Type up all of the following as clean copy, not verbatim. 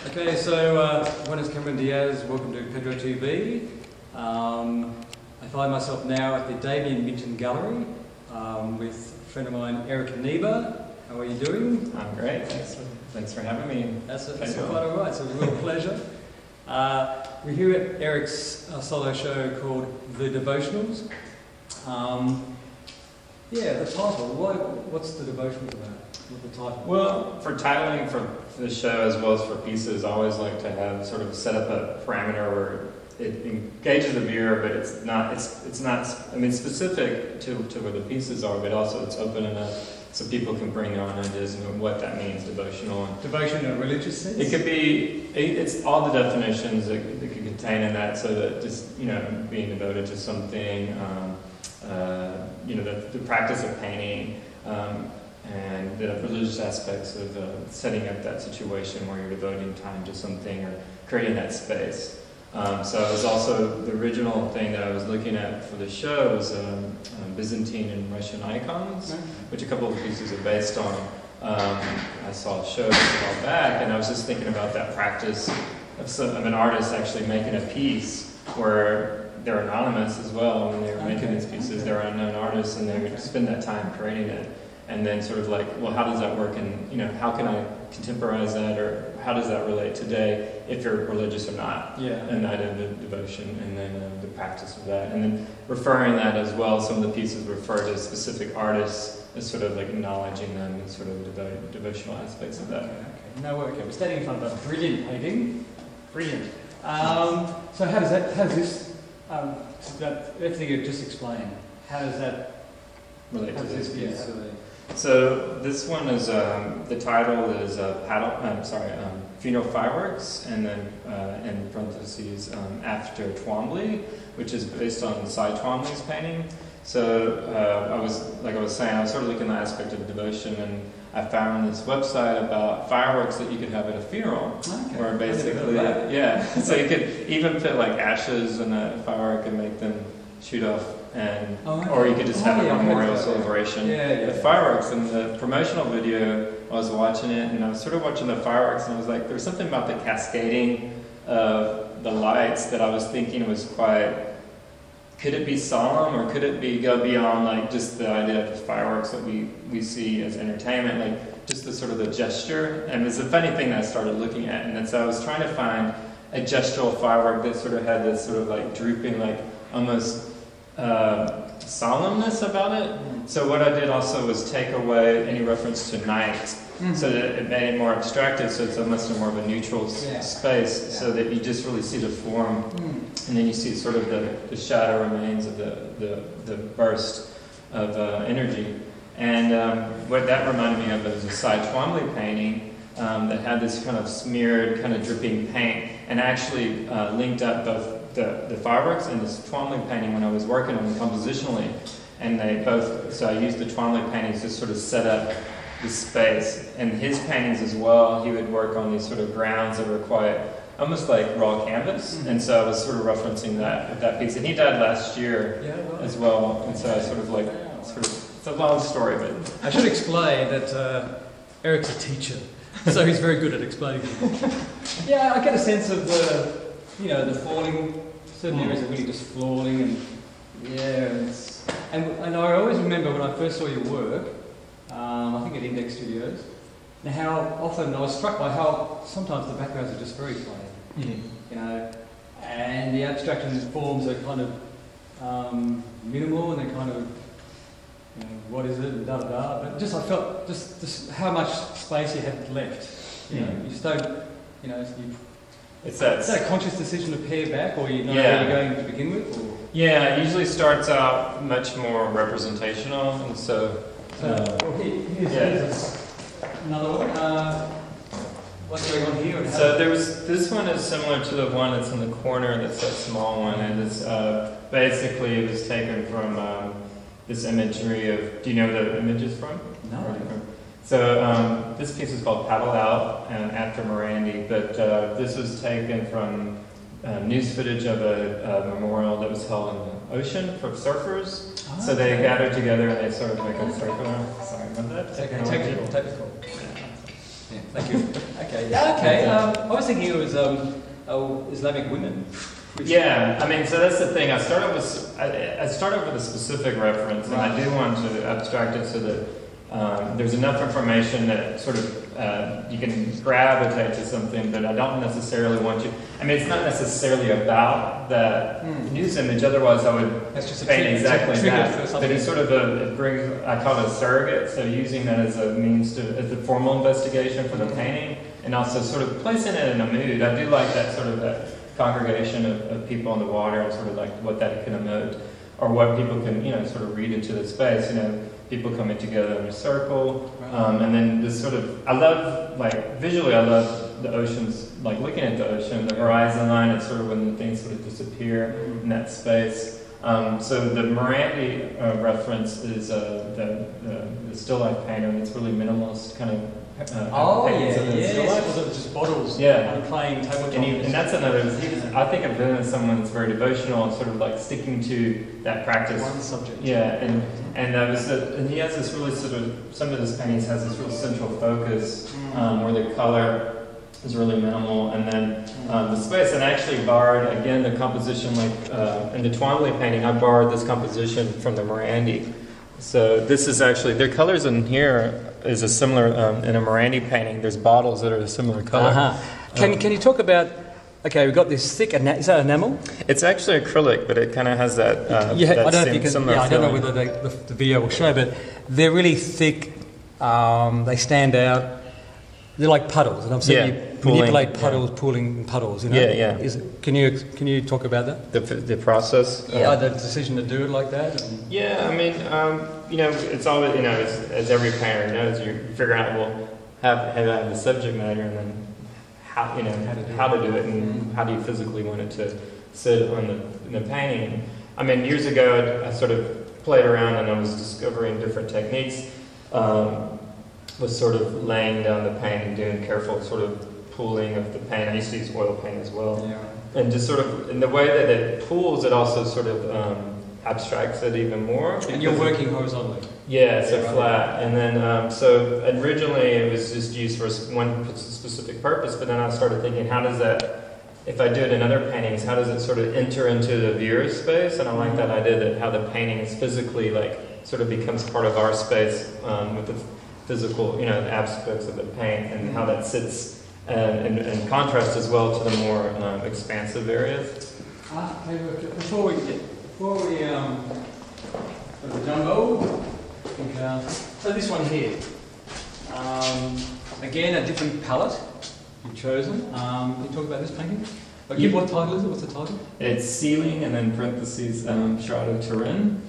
Okay, so buenas Cameron Diaz, welcome to pedroTV. I find myself now at the Damien Minton Gallery with a friend of mine, Eric Niebuhr. How are you doing? I'm great, thanks for having me. That's quite all right, it's a real pleasure. We're here at Eric's solo show called The Devotionals. Yeah, the title, what's The Devotionals about? What's the title? Well, for titling for the show as well as for pieces, I always like to have sort of set up a parameter where it engages the viewer, but it's not, I mean, specific to where the pieces are, but also it's open enough so people can bring their own ideas and what that means, devotional. Devotion in a religious sense? It could be, it's all the definitions that could contain in that, so that just, being devoted to something, the practice of painting, and the religious aspects of setting up that situation where you're devoting time to something or creating that space. So it was also the original thing that I was looking at for the show was Byzantine and Russian icons, which a couple of pieces are based on. I saw a show a while back, and I was just thinking about that practice of an artist actually making a piece where they're anonymous as well when they were making these pieces. They're unknown artists, and they would spend that time creating it. And then sort of like, well, how does that work? And, how can I contemporize that? Or how does that relate today if you're religious or not? Yeah. A night of devotion, and then the practice of that. And then referring that as well, some of the pieces refer to specific artists as sort of like acknowledging them and sort of devotional aspects of that. Okay. No, okay. We're standing in front of a brilliant painting. Brilliant. So how does this, everything you've just explained, how does that relate to this piece? Yeah. So this one is, the title is Funeral Fireworks, and then in parentheses, After Twombly, which is based on Cy Twombly's painting. So I was saying, I was sort of looking at the aspect of devotion, and I found this website about fireworks that you could have at a funeral, where basically, so you could even put like ashes in a firework and make them shoot off. Or you could just have a memorial celebration with fireworks. And the promotional video, I was watching it, and I was sort of watching the fireworks, and I was like, there was something about the cascading of the lights that I was thinking was quite, could it be solemn, or could it go beyond like just the idea of the fireworks that we see as entertainment, like just the sort of the gesture. And it's a funny thing that I started looking at, and so I was trying to find a gestural firework that sort of had this sort of like drooping, like almost solemnness about it. So what I did also was take away any reference to night, so that it made it more abstracted, so it's almost more of a neutral space, so that you just really see the form, and then you see sort of the shadow remains of the burst of energy. And what that reminded me of was a Cy Twombly painting that had this kind of smeared, kind of dripping paint, and actually linked up both the fireworks and this Twombly painting when I was working on them compositionally, and they both, so I used the Twombly paintings to sort of set up the space, and his paintings as well, he would work on these sort of grounds that were quite, almost like raw canvas, and so I was sort of referencing that with that piece, and he died last year as well, and so I sort of like, it's a long story, but... I should explain that Eric's a teacher, so he's very good at explaining things. Yeah, I get a sense of the falling, certain areas are really just falling, and I always remember when I first saw your work, I think at Index Studios, and how often I was struck by how sometimes the backgrounds are just very plain, and the abstraction forms are kind of minimal, and they're kind of, what is it, and da-da-da, but just I felt just how much space you had left, you just don't, is that a conscious decision to pare back, or you know where you're going to begin with? Or? Yeah, it usually starts out much more representational, and so... here's another one. What's going on here? So this one is similar to the one that's in the corner, that's that small one, and it's basically it was taken from this imagery of, do you know where the image is from? No. So this piece is called Paddle Out, after Morandi, but this was taken from news footage of a memorial that was held in the ocean for surfers. So they gathered together and they sort of make a circular, sorry about that. Technical. Yeah, thank you. Okay, yeah, okay. I was thinking it was Islamic women. Yeah, I mean, so that's the thing. I started with a specific reference, and I do want to abstract it so that there's enough information that sort of you can gravitate to something, but I don't necessarily want you. I mean, it's not necessarily about that news image. Otherwise, I would paint exactly that. But it's sort of it brings. I call it a surrogate. So using that as a means as a formal investigation for the painting, and also sort of placing it in a mood. I do like that sort of that congregation of people on the water, and sort of like what that can emote, or what people can sort of read into the space. People coming together in a circle, and then this sort of, I love, visually I love the oceans, looking at the ocean, the horizon line, and sort of when the things sort of disappear in that space. So the Morandi reference is the still life painter, and it's really minimalist kind of Was it just bottles? Yeah. Playing tabletop. And that's another. I think of him as someone that's very devotional and sort of sticking to that practice. One subject. Yeah, and he has this really sort of. Some of his paintings has this real central focus where the color is really minimal, and then the space. And I actually borrowed again the composition, in the Twombly painting. I borrowed this composition from the Morandi. So this is actually, their colors in here is a similar, in a Morandi painting, there's bottles that are a similar color. Can you talk about, okay, we've got this thick, is that enamel? It's actually acrylic, but it kind of has that, I don't know if you can, I don't know whether the video will show, but they're really thick, they stand out. They're like puddles, and I'm seeing you manipulate puddles, pooling puddles. Yeah. Can you talk about that? The process. The decision to do it like that. Yeah, I mean, it's always as every painter knows, you figure out have the subject matter, and then how to do it, and how do you physically want it to sit on the painting. I mean, years ago I sort of played around, and I was discovering different techniques. Was sort of laying down the paint and doing careful sort of pooling of the paint. I used to use oil paint as well. Yeah. And just sort of, in the way that it pools, it also sort of abstracts it even more. And you're working horizontally? Yeah, so flat. And then, so originally it was just used for one specific purpose, but then I started thinking, how does that, if I do it in other paintings, how does it sort of enter into the viewer's space? And I like that idea that how the painting is physically, sort of becomes part of our space with the physical, the aspects of the paint, and how that sits in contrast as well to the more expansive areas. Before we go to the jumbo, so this one here, again a different palette you've chosen. Can you talk about this painting? What title is it? What's the title? It's Ceiling, and then parentheses Shroud of Turin.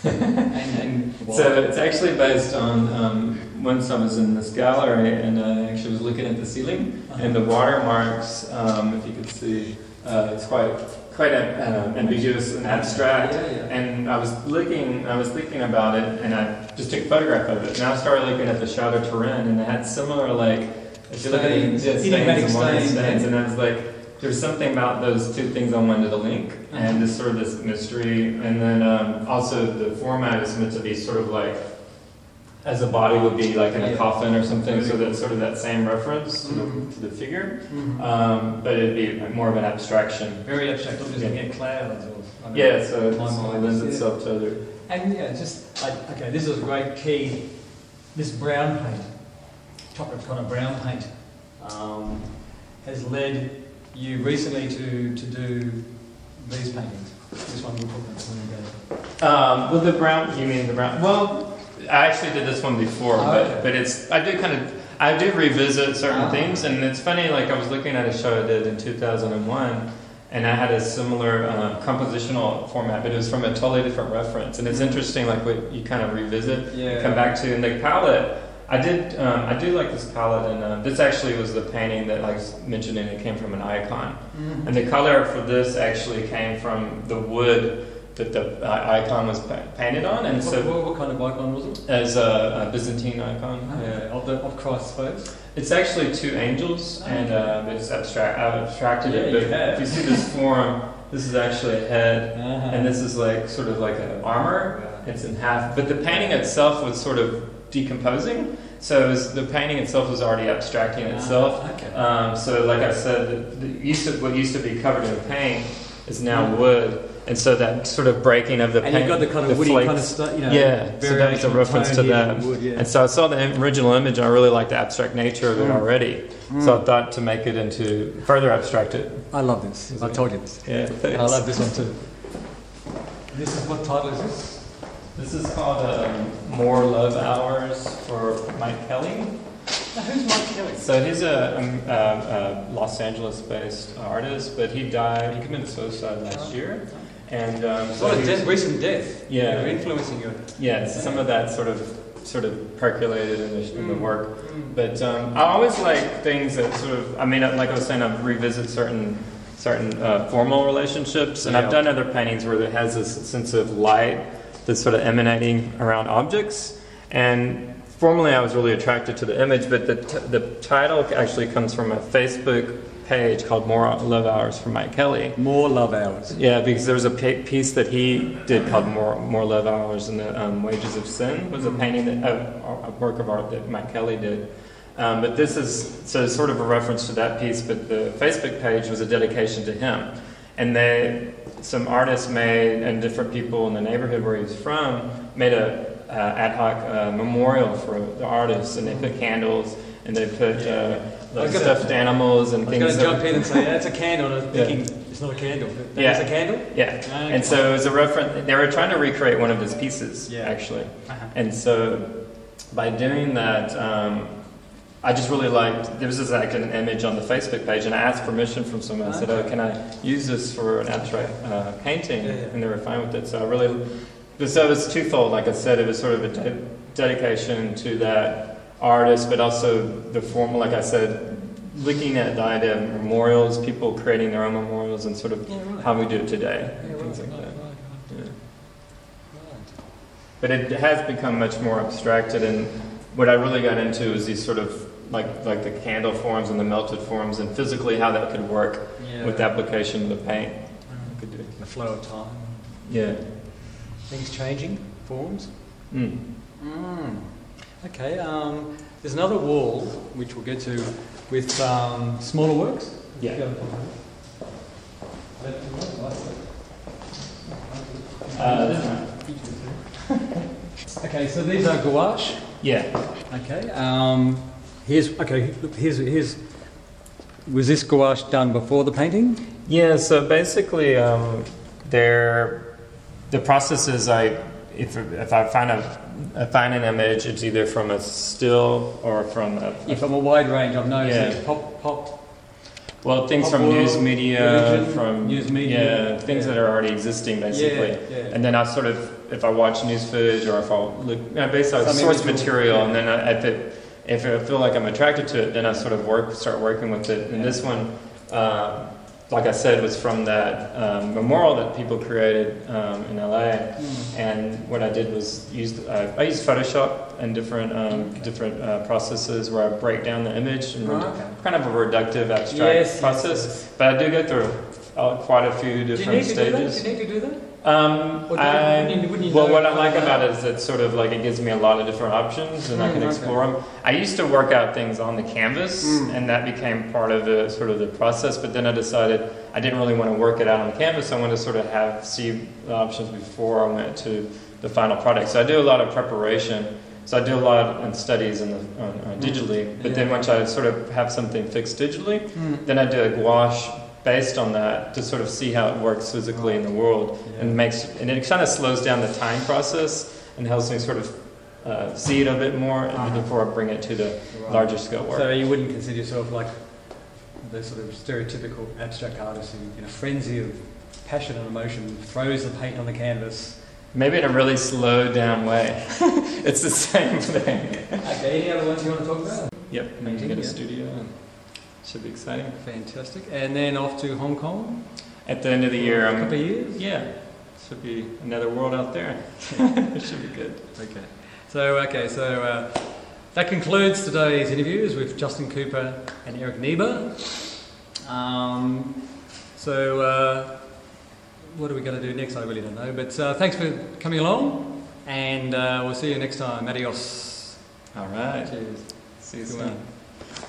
So it's actually based on once I was in this gallery, and I actually was looking at the ceiling, and the watermarks, if you could see, it's quite ambiguous and abstract. And I was thinking about it, and I just took a photograph of it. And I started looking at the Shroud of Turin, and it had similar if you look at the stains, and I was like, there's something about those two things I wanted to link, and this sort of this mystery, and then also the format is meant to be sort of as a body would be in a coffin or something, so that's sort of that same reference to the figure, but it'd be more of an abstraction. Very abstract, not just clouds. So it lends itself to other. And this is a great key. This brown paint, chocolate kind of brown paint, has led you recently to do these paintings. This one we'll talk about. Well, the brown. You mean the brown? Well, I actually did this one before, but it's. I do revisit certain things, and it's funny. I was looking at a show I did in 2001, and I had a similar compositional format, but it was from a totally different reference. And it's interesting, what you kind of revisit, come back to, and the palette. I do like this palette, and this actually was the painting that I was mentioning. It came from an icon, and the color for this actually came from the wood that the icon was painted on. And what kind of icon was it? As a Byzantine icon, of Christ's face. It's actually two angels, and it's I've abstracted it. But if you see this form, this is actually a head, and this is sort of like an armor. It's in half, but the painting itself was sort of decomposing, So the painting itself was already abstracting itself. Okay. So like I said, what used to be covered in paint is now wood. And so that sort of breaking of the paint, and you've got the kind of woody flakes, kind of stuff, you know. Yeah, so that was a reference to that. Wood, yeah. And so I saw the original image, and I really liked the abstract nature of it already. So I thought to make it into, further abstract it. I love this. I told you this. Yeah, And I love this one too. This is, what title is this? This is called More Love Hours for Mike Kelly. Now, who's Mike Kelly? So he's a Los Angeles-based artist, but he died. He committed suicide last year, and What a recent death. Yeah, You're influencing you. yeah. So some of that sort of percolated in the work. But I always like things that sort of. I mean, like I was saying, I revisit certain formal relationships, and I've done other paintings where it has this sense of light that's sort of emanating around objects. And formerly, I was really attracted to the image, but the title actually comes from a Facebook page called More Love Hours for Mike Kelly. More Love Hours. Yeah, because there was a piece that he did called More Love Hours, and the Wages of Sin was a painting, a work of art that Mike Kelly did. But this is sort of a reference to that piece, but the Facebook page was a dedication to him. And some artists made, and different people in the neighborhood where he was from, made a ad hoc memorial for the artist, and they put candles, and they put like stuffed animals and things. I was going to jump in and say, that's a candle, and I was thinking, it's not a candle. It's a candle? Yeah. And so it was a reference, they were trying to recreate one of his pieces, actually. And so by doing that, I just really liked, there was this like an image on the Facebook page, and I asked permission from someone. I said, oh, can I use this for an abstract painting? And they were fine with it. So so it was twofold. Like I said, it was sort of a dedication to that artist, but also the formal, like I said, looking at the idea of memorials, people creating their own memorials, and sort of how we do it today, things like that. But it has become much more abstracted, and what I really got into is these sort of like the candle forms and the melted forms, and physically how that could work with the application of the paint. The flow of time. Yeah. Things changing, forms. Okay, there's another wall, which we'll get to, with smaller works. Yeah. Okay, so these are gouache. Yeah. Okay. Here's. Was this gouache done before the painting? Yeah. So basically, the process is if I find an image, it's either from a still or from from a wide range. I've noticed pop. Well, things pop from world, news media, religion, from news media, things that are already existing, basically. And then I sort of, if I watch news footage or if I look, based on source material, and then if I feel like I'm attracted to it, then I sort of start working with it. And this one, like I said, was from that memorial that people created in LA. And what I did was I used Photoshop and different processes where I break down the image and kind of a reductive abstract process. Yes. But I do go through quite a few different stages. Do you need to do that? What I like about it is that sort of like it gives me a lot of different options, and I can explore them. I used to work out things on the canvas, and that became part of the process. But then I decided I didn't really want to work it out on the canvas. I wanted to sort of see the options before I went to the final product. So I do a lot of preparation. So I do a lot of studies digitally. But then once I sort of have something fixed digitally, then I do a gouache based on that to sort of see how it works physically in the world, and it kind of slows down the time process and helps me sort of see it a bit more before I bring it to the larger scale work. So you wouldn't consider yourself like the sort of stereotypical abstract artist who, in a frenzy of passion and emotion, throws the paint on the canvas. Maybe in a really slowed down way. It's the same thing. Okay, any other ones you want to talk about? Yep, maybe get a studio. Should be exciting. Fantastic. And then off to Hong Kong? At the end of the year. A couple of years? Yeah. Should be another world out there. It should be good. Okay. So that concludes today's interviews with Justin Cooper and Eric Niebuhr. What are we going to do next? I really don't know. But thanks for coming along, and we'll see you next time. Adios. All right. Cheers. See you Good soon. one.